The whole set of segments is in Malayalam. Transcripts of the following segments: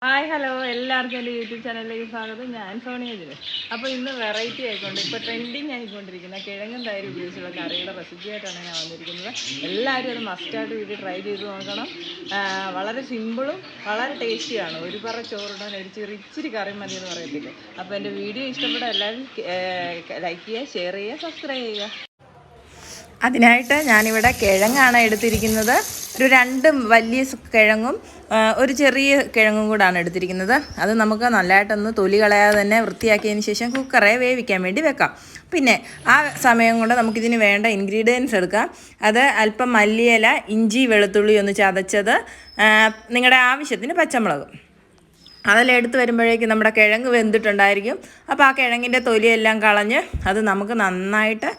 ഹായ് ഹലോ എല്ലാവർക്കും എൻ്റെ യൂട്യൂബ് ചാനലിലേക്ക് സ്വാഗതം. ഞാൻ സോണിയ ജിന്. അപ്പോൾ ഇന്ന് വെറൈറ്റി ആയിക്കൊണ്ട് ഇപ്പോൾ ട്രെൻഡിങ് ആയിക്കൊണ്ടിരിക്കുന്ന കിഴങ്ങും തൈര് ഉപയോഗിച്ചുള്ള കറിയുടെ റെസിപ്പിയായിട്ടാണ് ഞാൻ വന്നിരിക്കുന്നത്. എല്ലാവരും അത് മസ്റ്റായിട്ട് വീട്ടിൽ ട്രൈ ചെയ്ത് നോക്കണം. വളരെ സിമ്പിളും വളരെ ടേസ്റ്റിയാണ്. ഒരു പറ ചോറിടാൻ ഇച്ചിരി കറി മതി എന്ന് പറയത്തില്ല. അപ്പോൾ എൻ്റെ വീഡിയോ ഇഷ്ടപ്പെട്ട എല്ലാവരും ലൈക്ക് ചെയ്യുക, ഷെയർ ചെയ്യുക, സബ്സ്ക്രൈബ് ചെയ്യുക. അതിനായിട്ട് ഞാനിവിടെ കിഴങ്ങാണ് എടുത്തിരിക്കുന്നത്. ഒരു 2 വലിയ കിഴങ്ങും ഒരു ചെറിയ കിഴങ്ങും കൂടാണ് എടുത്തിരിക്കുന്നത്. അത് നമുക്ക് നല്ലതായിട്ടൊന്ന് തൊലി കളയാതെ തന്നെ വൃത്തിയാക്കിയതിന് ശേഷം കുക്കറെ വേവിക്കാൻ വേണ്ടി വെക്കാം. പിന്നെ ആ സമയം കൊണ്ട് നമുക്കിതിന് വേണ്ട ഇൻഗ്രീഡിയൻസ് എടുക്കാം. അത് അല്പം മല്ലിയില, ഇഞ്ചി, വെളുത്തുള്ളി ഒന്ന് ചതച്ചത്, നിങ്ങളുടെ ആവശ്യത്തിന് പച്ചമുളക്. അതെല്ലാം എടുത്ത് വരുമ്പോഴേക്കും നമ്മുടെ കിഴങ്ങ് വെന്തിട്ടുണ്ടായിരിക്കും. അപ്പോൾ ആ കിഴങ്ങിൻ്റെ തൊലിയെല്ലാം കളഞ്ഞ് അത് നമുക്ക് നന്നായിട്ട്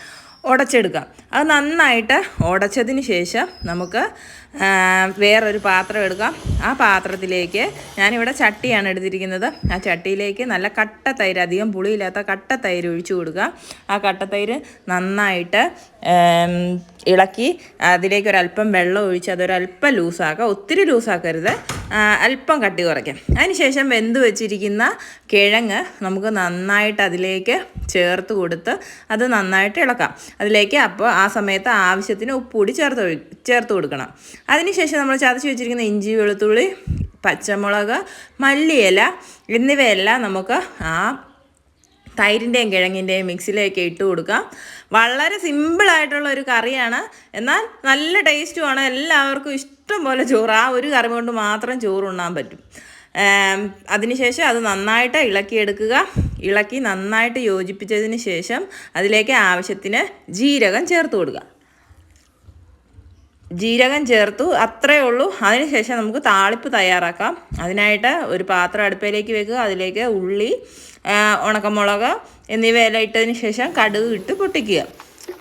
ഉടച്ചെടുക്കാം. അത് നന്നായിട്ട് ഉടച്ചതിന് ശേഷം നമുക്ക് വേറൊരു പാത്രം എടുക്കാം. ആ പാത്രത്തിലേക്ക് ഞാനിവിടെ ചട്ടിയാണ് എടുത്തിരിക്കുന്നത്. ആ ചട്ടിയിലേക്ക് നല്ല കട്ട തൈര്, അധികം പുളിയില്ലാത്ത കട്ട തൈര് ഒഴിച്ചു കൊടുക്കുക. ആ കട്ട തൈര് നന്നായിട്ട് ഇളക്കി അതിലേക്ക് ഒരല്പം വെള്ളം ഒഴിച്ച് അതൊരല്പം ലൂസാക്കുക. ഒത്തിരി ലൂസാക്കരുത്, അല്പം കട്ടി കുറയ്ക്കാം. അതിനുശേഷം വെന്ത് വെച്ചിരിക്കുന്ന കിഴങ്ങ് നമുക്ക് നന്നായിട്ട് അതിലേക്ക് ചേർത്ത് കൊടുത്ത് അത് നന്നായിട്ട് ഇളക്കാം. അതിലേക്ക് അപ്പോൾ ആ സമയത്ത് ആവശ്യത്തിന് ഉപ്പുകൂടി ചേർത്ത് കൊടുക്കണം. അതിനുശേഷം നമ്മൾ ചതച്ച് വെച്ചിരിക്കുന്ന ഇഞ്ചി, വെളുത്തുള്ളി, പച്ചമുളക്, മല്ലിയില എന്നിവയെല്ലാം നമുക്ക് ആ തൈരിൻ്റെയും കിഴങ്ങിൻ്റെയും മിക്സിലേക്ക് ഇട്ട് കൊടുക്കാം. വളരെ സിമ്പിളായിട്ടുള്ള ഒരു കറിയാണ്, എന്നാൽ നല്ല ടേസ്റ്റുമാണ്. എല്ലാവർക്കും ഇഷ്ടം പോലെ ചോറ്, ആ ഒരു കറി കൊണ്ട് മാത്രം ചോറുണ്ണാൻ പറ്റും. അതിനുശേഷം അത് നന്നായിട്ട് ഇളക്കിയെടുക്കുക. ഇളക്കി നന്നായിട്ട് യോജിപ്പിച്ചതിന് ശേഷം അതിലേക്ക് ആവശ്യത്തിന് ജീരകം ചേർത്ത് കൊടുക്കുക. ജീരകം ചേർത്തു, അത്രയേ ഉള്ളൂ. അതിനുശേഷം നമുക്ക് താളിപ്പ് തയ്യാറാക്കാം. അതിനായിട്ട് ഒരു പാത്രം അടുപ്പിലേക്ക് വെക്കുക. അതിലേക്ക് ഉള്ളി, ഉണക്കമുളക് എന്നിവയെല്ലാം ഇട്ടതിന് ശേഷം കടുക് ഇട്ട് പൊട്ടിക്കുക.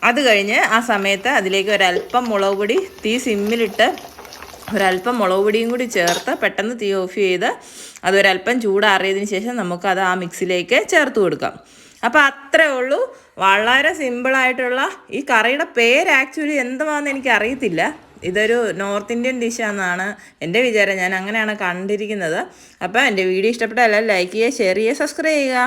അത് കഴിഞ്ഞ് ആ സമയത്ത് അതിലേക്ക് ഒരല്പം മുളക് പൊടി, തീ സിമ്മിലിട്ട് ഒരല്പം മുളക് പൊടിയും കൂടി ചേർത്ത് പെട്ടെന്ന് തീ ഓഫ് ചെയ്ത് അതൊരല്പം ചൂടാറിയതിന് ശേഷം നമുക്കത് ആ മിക്സിലേക്ക് ചേർത്ത് കൊടുക്കാം. അപ്പോൾ അത്രയേ ഉള്ളൂ. വളരെ സിമ്പിളായിട്ടുള്ള ഈ കറിയുടെ പേര് ആക്ച്വലി എന്തുവാണെന്ന് എനിക്ക് അറിയത്തില്ല. ഇതൊരു നോർത്ത് ഇന്ത്യൻ ഡിഷാണെന്നാണ് എൻ്റെ വിചാരം. ഞാൻ അങ്ങനെയാണ് കണ്ടിരിക്കുന്നത്. അപ്പോൾ എൻ്റെ വീഡിയോ ഇഷ്ടപ്പെട്ടാൽ എല്ലാവരും ലൈക്ക് ചെയ്യുക, ഷെയർ ചെയ്യുക, സബ്സ്ക്രൈബ് ചെയ്യുക.